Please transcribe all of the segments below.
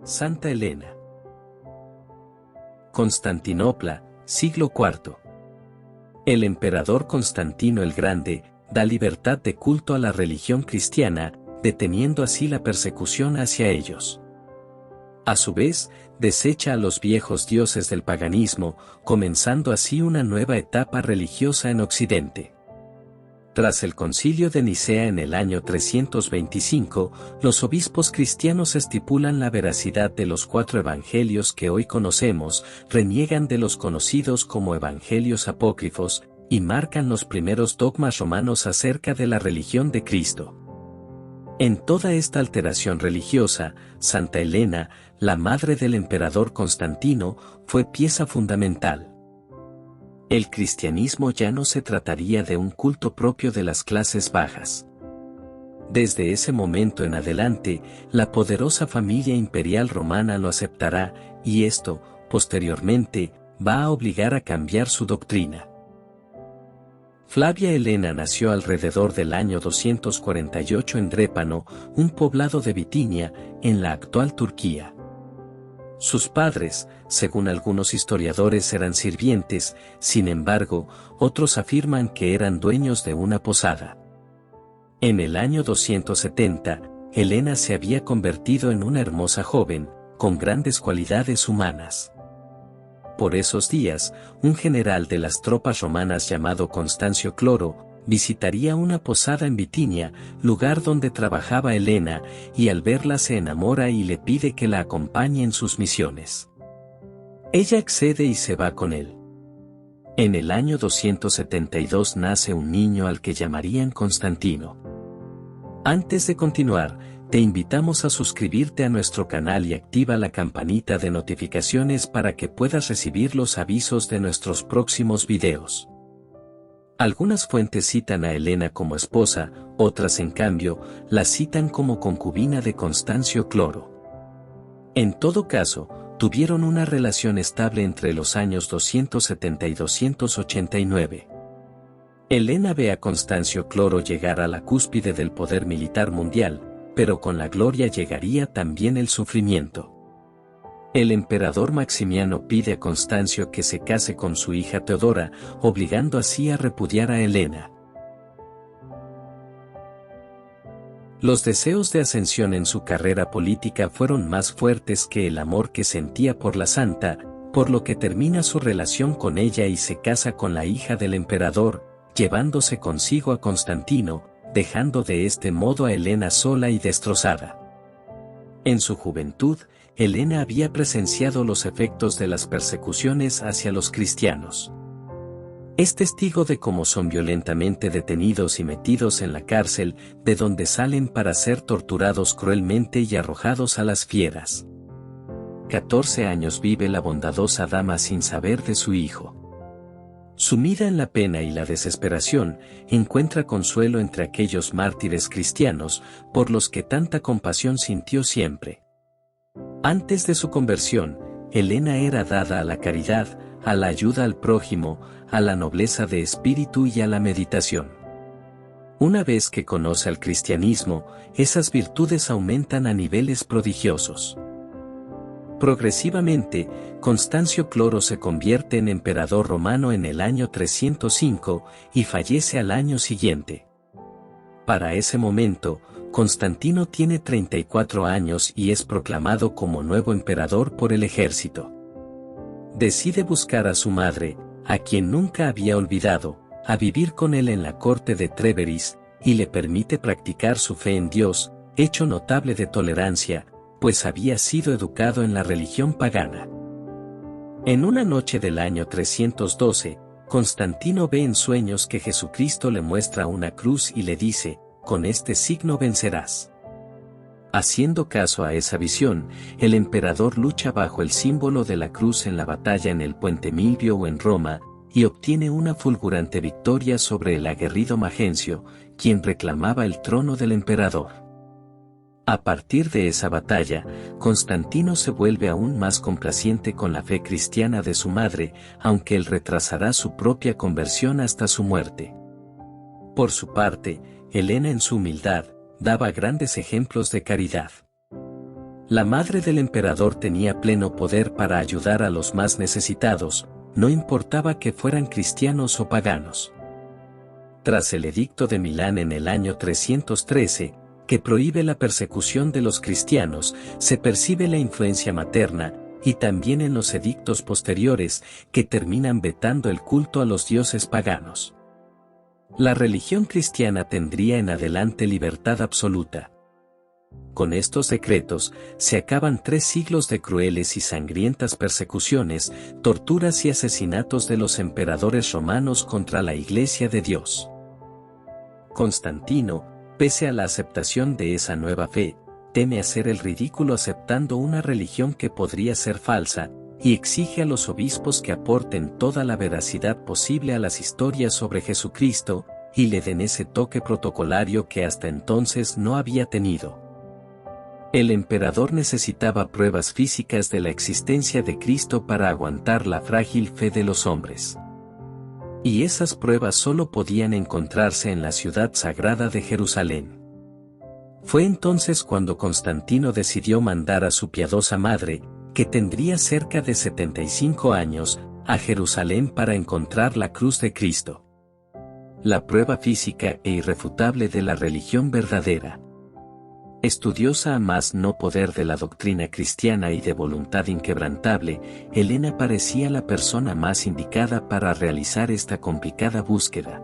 Santa Elena. Constantinopla, siglo IV. El emperador Constantino el Grande da libertad de culto a la religión cristiana, deteniendo así la persecución hacia ellos. A su vez, desecha a los viejos dioses del paganismo, comenzando así una nueva etapa religiosa en Occidente. Tras el Concilio de Nicea en el año 325, los obispos cristianos estipulan la veracidad de los 4 evangelios que hoy conocemos, reniegan de los conocidos como evangelios apócrifos, y marcan los primeros dogmas romanos acerca de la religión de Cristo. En toda esta alteración religiosa, Santa Elena, la madre del emperador Constantino, fue pieza fundamental. El cristianismo ya no se trataría de un culto propio de las clases bajas. Desde ese momento en adelante, la poderosa familia imperial romana lo aceptará, y esto, posteriormente, va a obligar a cambiar su doctrina. Flavia Elena nació alrededor del año 248 en Drépano, un poblado de Bitinia, en la actual Turquía. Sus padres, según algunos historiadores, eran sirvientes, sin embargo, otros afirman que eran dueños de una posada. En el año 270, Elena se había convertido en una hermosa joven, con grandes cualidades humanas. Por esos días, un general de las tropas romanas llamado Constancio Cloro, visitaría una posada en Bitinia, lugar donde trabajaba Elena, y al verla se enamora y le pide que la acompañe en sus misiones. Ella accede y se va con él. En el año 272 nace un niño al que llamarían Constantino. Antes de continuar, te invitamos a suscribirte a nuestro canal y activa la campanita de notificaciones para que puedas recibir los avisos de nuestros próximos videos. Algunas fuentes citan a Elena como esposa, otras en cambio, la citan como concubina de Constancio Cloro. En todo caso, tuvieron una relación estable entre los años 270 y 289. Elena ve a Constancio Cloro llegar a la cúspide del poder militar mundial, pero con la gloria llegaría también el sufrimiento. El emperador Maximiano pide a Constancio que se case con su hija Teodora, obligando así a repudiar a Elena. Los deseos de ascensión en su carrera política fueron más fuertes que el amor que sentía por la santa, por lo que termina su relación con ella y se casa con la hija del emperador, llevándose consigo a Constantino, dejando de este modo a Elena sola y destrozada. En su juventud, Elena había presenciado los efectos de las persecuciones hacia los cristianos. Es testigo de cómo son violentamente detenidos y metidos en la cárcel, de donde salen para ser torturados cruelmente y arrojados a las fieras. 14 años vive la bondadosa dama sin saber de su hijo. Sumida en la pena y la desesperación, encuentra consuelo entre aquellos mártires cristianos, por los que tanta compasión sintió siempre. Antes de su conversión, Elena era dada a la caridad, a la ayuda al prójimo, a la nobleza de espíritu y a la meditación. Una vez que conoce al cristianismo, esas virtudes aumentan a niveles prodigiosos. Progresivamente, Constancio Cloro se convierte en emperador romano en el año 305 y fallece al año siguiente. Para ese momento, Constantino tiene 34 años y es proclamado como nuevo emperador por el ejército. Decide buscar a su madre, a quien nunca había olvidado, a vivir con él en la corte de Tréveris, y le permite practicar su fe en Dios, hecho notable de tolerancia, pues había sido educado en la religión pagana. En una noche del año 312, Constantino ve en sueños que Jesucristo le muestra una cruz y le dice: con este signo vencerás. Haciendo caso a esa visión, el emperador lucha bajo el símbolo de la cruz en la batalla en el puente Milvio o en Roma, y obtiene una fulgurante victoria sobre el aguerrido Magencio, quien reclamaba el trono del emperador. A partir de esa batalla, Constantino se vuelve aún más complaciente con la fe cristiana de su madre, aunque él retrasará su propia conversión hasta su muerte. Por su parte, Elena en su humildad, daba grandes ejemplos de caridad. La madre del emperador tenía pleno poder para ayudar a los más necesitados, no importaba que fueran cristianos o paganos. Tras el edicto de Milán en el año 313, que prohíbe la persecución de los cristianos, se percibe la influencia materna, y también en los edictos posteriores, que terminan vetando el culto a los dioses paganos. La religión cristiana tendría en adelante libertad absoluta. Con estos decretos, se acaban 3 siglos de crueles y sangrientas persecuciones, torturas y asesinatos de los emperadores romanos contra la Iglesia de Dios. Constantino, pese a la aceptación de esa nueva fe, teme hacer el ridículo aceptando una religión que podría ser falsa, y exige a los obispos que aporten toda la veracidad posible a las historias sobre Jesucristo, y le den ese toque protocolario que hasta entonces no había tenido. El emperador necesitaba pruebas físicas de la existencia de Cristo para aguantar la frágil fe de los hombres. Y esas pruebas solo podían encontrarse en la ciudad sagrada de Jerusalén. Fue entonces cuando Constantino decidió mandar a su piadosa madre, que tendría cerca de 75 años, a Jerusalén para encontrar la cruz de Cristo. La prueba física e irrefutable de la religión verdadera. Estudiosa a más no poder de la doctrina cristiana y de voluntad inquebrantable, Helena parecía la persona más indicada para realizar esta complicada búsqueda.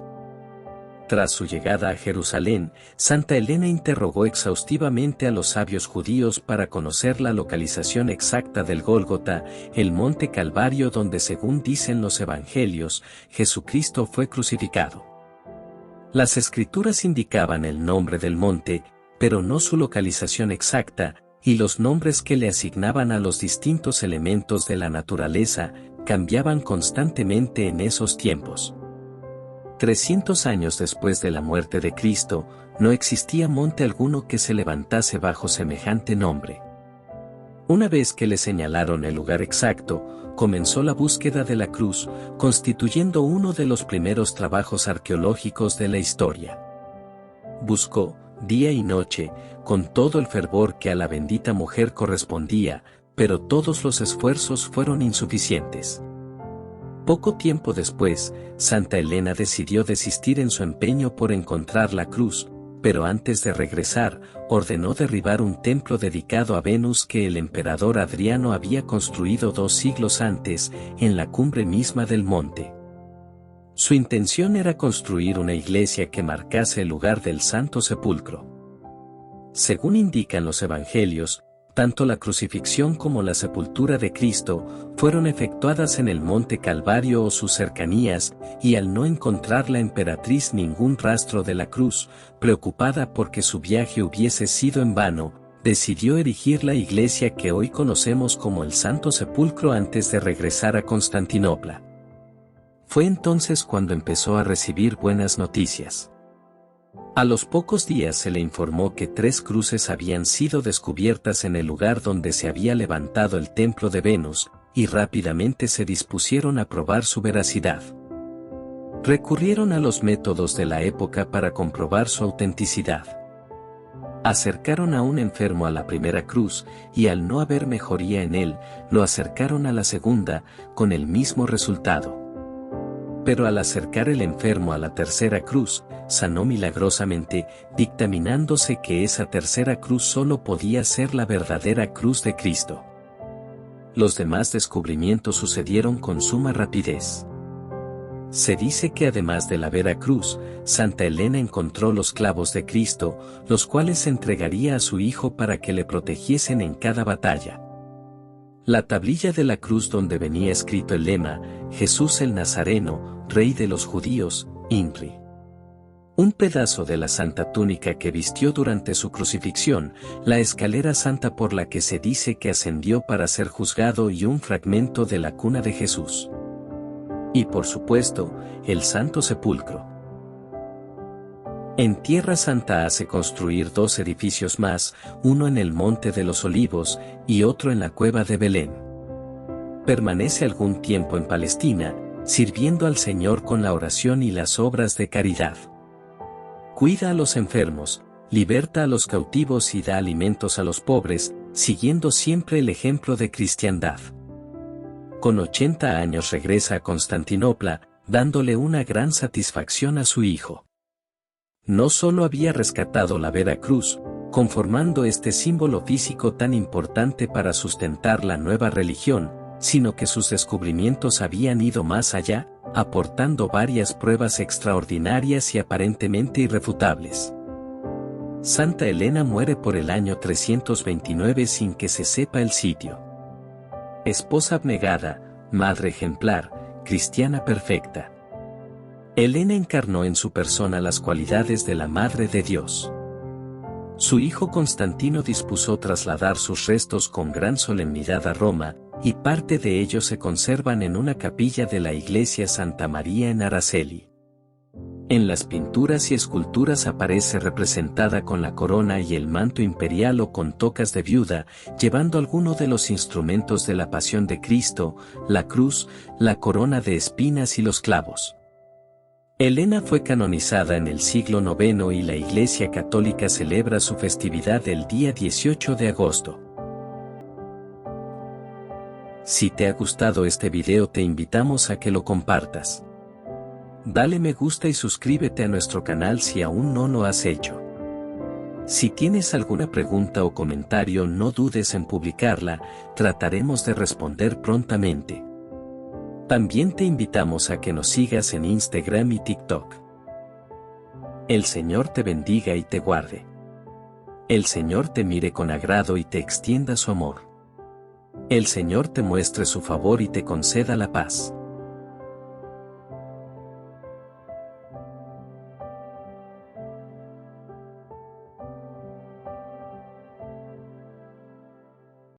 Tras su llegada a Jerusalén, Santa Helena interrogó exhaustivamente a los sabios judíos para conocer la localización exacta del Gólgota, el monte Calvario donde, según dicen los evangelios, Jesucristo fue crucificado. Las escrituras indicaban el nombre del monte, pero no su localización exacta, y los nombres que le asignaban a los distintos elementos de la naturaleza cambiaban constantemente en esos tiempos. 300 años después de la muerte de Cristo, no existía monte alguno que se levantase bajo semejante nombre. Una vez que le señalaron el lugar exacto, comenzó la búsqueda de la cruz, constituyendo uno de los primeros trabajos arqueológicos de la historia. Buscó, día y noche, con todo el fervor que a la bendita mujer correspondía, pero todos los esfuerzos fueron insuficientes. Poco tiempo después, Santa Helena decidió desistir en su empeño por encontrar la cruz, pero antes de regresar, ordenó derribar un templo dedicado a Venus que el emperador Adriano había construido 2 siglos antes, en la cumbre misma del monte. Su intención era construir una iglesia que marcase el lugar del Santo Sepulcro. Según indican los evangelios, tanto la crucifixión como la sepultura de Cristo fueron efectuadas en el monte Calvario o sus cercanías, y al no encontrar la emperatriz ningún rastro de la cruz, preocupada porque su viaje hubiese sido en vano, decidió erigir la iglesia que hoy conocemos como el Santo Sepulcro antes de regresar a Constantinopla. Fue entonces cuando empezó a recibir buenas noticias. A los pocos días se le informó que 3 cruces habían sido descubiertas en el lugar donde se había levantado el templo de Venus, y rápidamente se dispusieron a probar su veracidad. Recurrieron a los métodos de la época para comprobar su autenticidad. Acercaron a un enfermo a la primera cruz, y al no haber mejoría en él, lo acercaron a la segunda, con el mismo resultado. Pero al acercar el enfermo a la tercera cruz, sanó milagrosamente, dictaminándose que esa tercera cruz solo podía ser la verdadera cruz de Cristo. Los demás descubrimientos sucedieron con suma rapidez. Se dice que además de la vera cruz, Santa Helena encontró los clavos de Cristo, los cuales entregaría a su hijo para que le protegiesen en cada batalla. La tablilla de la cruz donde venía escrito el lema, Jesús el Nazareno, Rey de los Judíos, INRI. Un pedazo de la santa túnica que vistió durante su crucifixión, la escalera santa por la que se dice que ascendió para ser juzgado y un fragmento de la cuna de Jesús. Y por supuesto, el Santo Sepulcro. En Tierra Santa hace construir 2 edificios más, uno en el Monte de los Olivos y otro en la Cueva de Belén. Permanece algún tiempo en Palestina, sirviendo al Señor con la oración y las obras de caridad. Cuida a los enfermos, liberta a los cautivos y da alimentos a los pobres, siguiendo siempre el ejemplo de cristiandad. Con 80 años regresa a Constantinopla, dándole una gran satisfacción a su hijo. No solo había rescatado la Vera Cruz, conformando este símbolo físico tan importante para sustentar la nueva religión, sino que sus descubrimientos habían ido más allá, aportando varias pruebas extraordinarias y aparentemente irrefutables. Santa Elena muere por el año 329 sin que se sepa el sitio. Esposa abnegada, madre ejemplar, cristiana perfecta. Elena encarnó en su persona las cualidades de la Madre de Dios. Su hijo Constantino dispuso trasladar sus restos con gran solemnidad a Roma, y parte de ellos se conservan en una capilla de la iglesia Santa María en Araceli. En las pinturas y esculturas aparece representada con la corona y el manto imperial o con tocas de viuda, llevando alguno de los instrumentos de la pasión de Cristo, la cruz, la corona de espinas y los clavos. Elena fue canonizada en el siglo IX y la Iglesia Católica celebra su festividad el día 18 de agosto. Si te ha gustado este video te invitamos a que lo compartas. Dale me gusta y suscríbete a nuestro canal si aún no lo has hecho. Si tienes alguna pregunta o comentario no dudes en publicarla, trataremos de responder prontamente. También te invitamos a que nos sigas en Instagram y TikTok. El Señor te bendiga y te guarde. El Señor te mire con agrado y te extienda su amor. El Señor te muestre su favor y te conceda la paz.